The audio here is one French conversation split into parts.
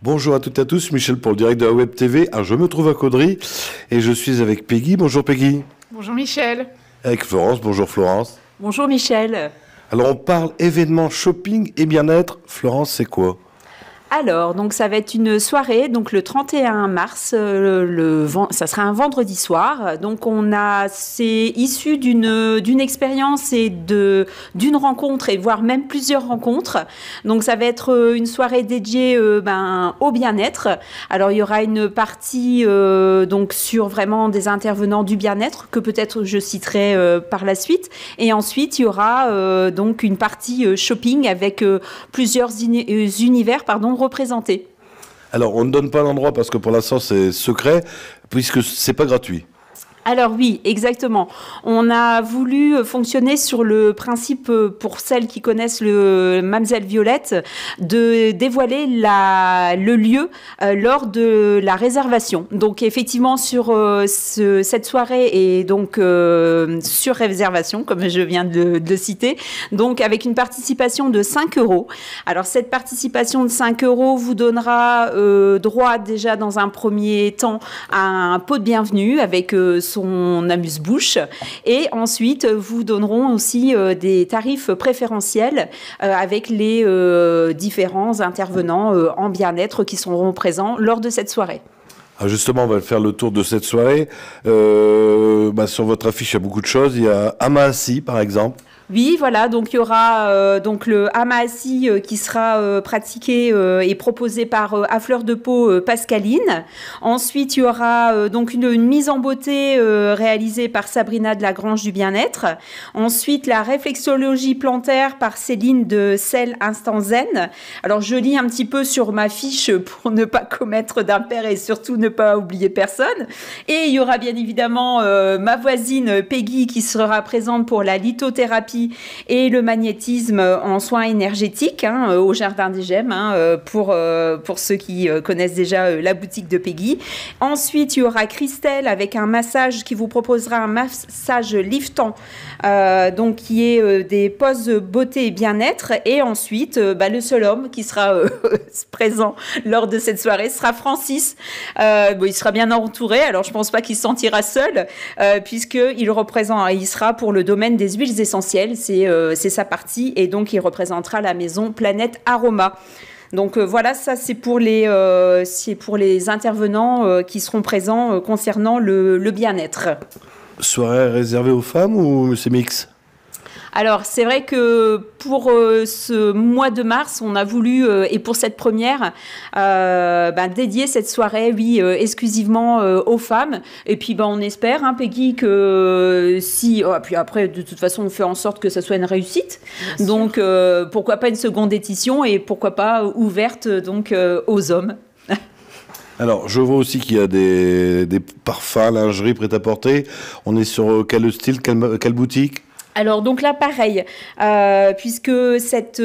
Bonjour à toutes et à tous, Michel pour le direct de la Web TV. Alors, je me trouve à Caudry et je suis avec Peggy. Bonjour Peggy. Bonjour Michel. Avec Florence. Bonjour Florence. Bonjour Michel. Alors on parle événements shopping et bien-être. Florence, c'est quoi ? Alors, donc ça va être une soirée, donc le 31 mars, ça sera un vendredi soir. Donc c'est issu d'une expérience et d'une rencontre, et voire même plusieurs rencontres. Donc ça va être une soirée dédiée au bien-être. Alors il y aura une partie donc sur vraiment des intervenants du bien-être que peut-être je citerai par la suite. Et ensuite il y aura donc une partie shopping avec plusieurs univers représentés. Alors, on ne donne pas l'endroit parce que pour l'instant, c'est secret, puisque c'est pas gratuit. Alors oui, exactement. On a voulu fonctionner sur le principe, pour celles qui connaissent le Mamselle Violette, de dévoiler le lieu lors de la réservation. Donc effectivement, sur cette soirée est donc sur réservation, comme je viens de le citer, donc avec une participation de 5 €. Alors cette participation de 5 € vous donnera droit déjà dans un premier temps à un pot de bienvenue avec son amuse-bouche, et ensuite vous donneront aussi des tarifs préférentiels avec les différents intervenants en bien-être qui seront présents lors de cette soirée. Alors justement, on va faire le tour de cette soirée. Sur votre affiche, il y a beaucoup de choses. Il y a Amaassi, par exemple. Oui, voilà, donc il y aura donc le Amaassi qui sera pratiqué et proposé par À Fleur de Peau Pascaline. Ensuite, il y aura donc une mise en beauté réalisée par Sabrina de la Grange du Bien-être. Ensuite, la réflexologie plantaire par Céline de Celle Instant Zen. Alors, je lis un petit peu sur ma fiche pour ne pas commettre d'impair et surtout ne pas oublier personne. Et il y aura bien évidemment ma voisine Peggy qui sera présente pour la lithothérapie et le magnétisme en soins énergétiques au Jardin des Gemmes, pour ceux qui connaissent déjà la boutique de Peggy. Ensuite, il y aura Christelle avec un massage qui vous proposera un massage liftant, donc qui est des poses beauté et bien-être. Et ensuite, le seul homme qui sera présent lors de cette soirée sera Francis. Il sera bien entouré, alors je ne pense pas qu'il se sentira seul, puisqu'il sera pour le domaine des huiles essentielles. C'est sa partie, et donc il représentera la maison Planète Aroma. Donc voilà, ça c'est pour les intervenants qui seront présents concernant le bien-être. Soirée réservée aux femmes ou c'est mix ? Alors, c'est vrai que pour ce mois de mars, on a voulu, et pour cette première, dédier cette soirée, exclusivement aux femmes. Et puis, on espère, Peggy, que si... puis après, de toute façon, on fait en sorte que ça soit une réussite. Bien donc, pourquoi pas une seconde édition, et pourquoi pas ouverte donc aux hommes. Alors, je vois aussi qu'il y a des parfums, lingerie, prêt-à-porter. On est sur quel style, quelle boutique ? Alors donc là pareil, puisque cet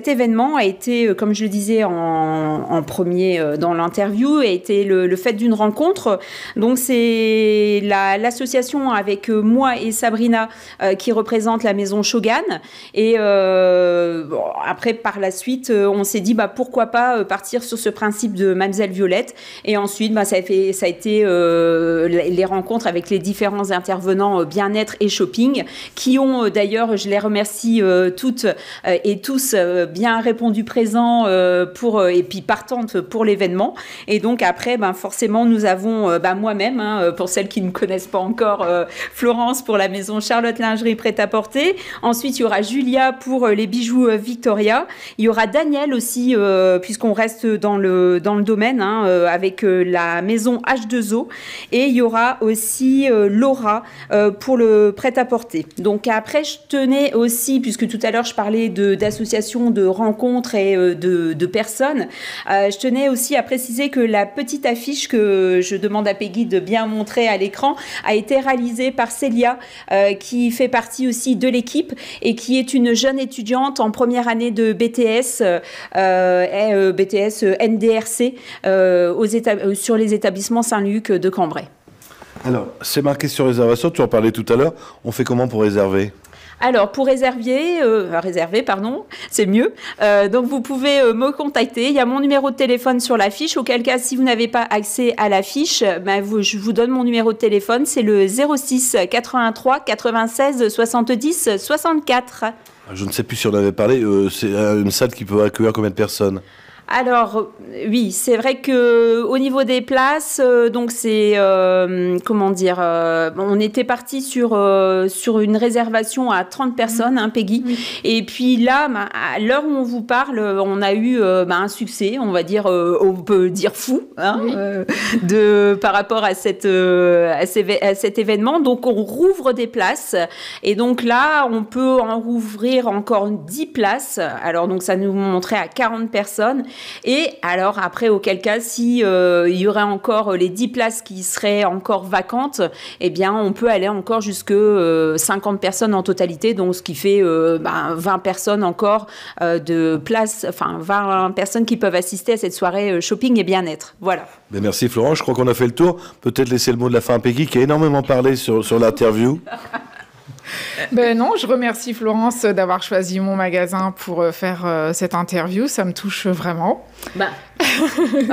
événement a été, comme je le disais en premier dans l'interview, a été le fait d'une rencontre. Donc c'est l'association avec moi et Sabrina qui représente la maison Shogun. Et après par la suite, on s'est dit pourquoi pas partir sur ce principe de Mamselle Violette. Et ensuite ça a été les rencontres avec les différents intervenants bien-être et shopping, qui ont d'ailleurs, je les remercie toutes et tous, bien répondu présent et puis partantes pour l'événement. Et donc après, forcément, nous avons moi-même, pour celles qui ne connaissent pas encore, Florence pour la maison Charlotte Lingerie Prêt-à-Porter. Ensuite, il y aura Julia pour les bijoux Victoria. Il y aura Daniel aussi, puisqu'on reste dans le domaine, avec la maison H2O. Et il y aura aussi Laura pour le prêt-à-porter. Donc après, je tenais aussi, puisque tout à l'heure je parlais d'associations, de rencontres et de personnes, je tenais aussi à préciser que la petite affiche que je demande à Peggy de bien montrer à l'écran a été réalisée par Célia, qui fait partie aussi de l'équipe et qui est une jeune étudiante en première année de BTS, BTS NDRC sur les établissements Saint-Luc de Cambrai. Alors, c'est marqué sur réservation, tu en parlais tout à l'heure. On fait comment pour réserver ? Alors, pour réserver, c'est mieux. Donc, vous pouvez me contacter. Il y a mon numéro de téléphone sur l'affiche. Auquel cas, si vous n'avez pas accès à l'affiche, je vous donne mon numéro de téléphone. C'est le 06 83 96 70 64. Je ne sais plus si on avait parlé. C'est une salle qui peut accueillir combien de personnes? Alors oui, c'est vrai que au niveau des places, donc c'est on était parti sur une réservation à 30 personnes, hein, Peggy. Oui. Et puis là, à l'heure où on vous parle, on a eu un succès, on va dire, on peut dire fou, hein, oui. Par rapport à cet événement. Donc on rouvre des places et donc là, on peut en rouvrir encore 10 places. Alors donc ça nous montrait à 40 personnes. Et alors après, auquel cas, si il y aurait encore les 10 places qui seraient encore vacantes, eh bien, on peut aller encore jusque 50 personnes en totalité, donc ce qui fait 20 personnes encore de places, enfin 20 personnes qui peuvent assister à cette soirée shopping et bien-être. Voilà. Ben merci Florence, je crois qu'on a fait le tour. Peut-être laisser le mot de la fin à Peggy qui a énormément parlé sur l'interview. Ben non, je remercie Florence d'avoir choisi mon magasin pour faire cette interview. Ça me touche vraiment.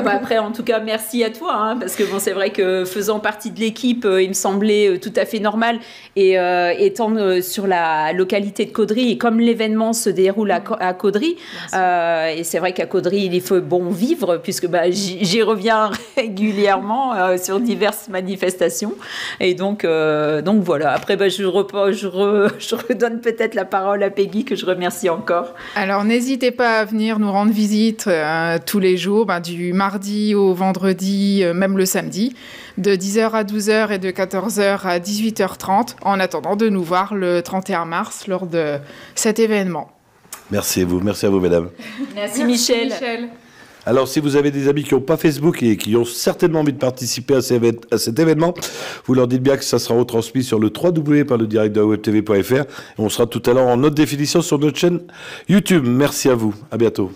Après, en tout cas, merci à toi, hein, parce que bon, c'est vrai que faisant partie de l'équipe, il me semblait tout à fait normal. Et étant sur la localité de Caudry, et comme l'événement se déroule à Caudry, et c'est vrai qu'à Caudry, il faut bon vivre, puisque j'y reviens régulièrement sur diverses manifestations. Et donc voilà. Après, je redonne peut-être la parole à Peggy, que je remercie encore. Alors, n'hésitez pas à venir nous rendre visite tous les jours, du mardi au vendredi, même le samedi, de 10h à 12h et de 14h à 18h30, en attendant de nous voir le 31 mars lors de cet événement. Merci à vous mesdames. Merci Michel. Alors, si vous avez des amis qui n'ont pas Facebook et qui ont certainement envie de participer à cet événement, vous leur dites bien que ça sera retransmis sur le www.ledirectdewebtv.fr et on sera tout à l'heure en haute définition sur notre chaîne YouTube. Merci à vous. À bientôt.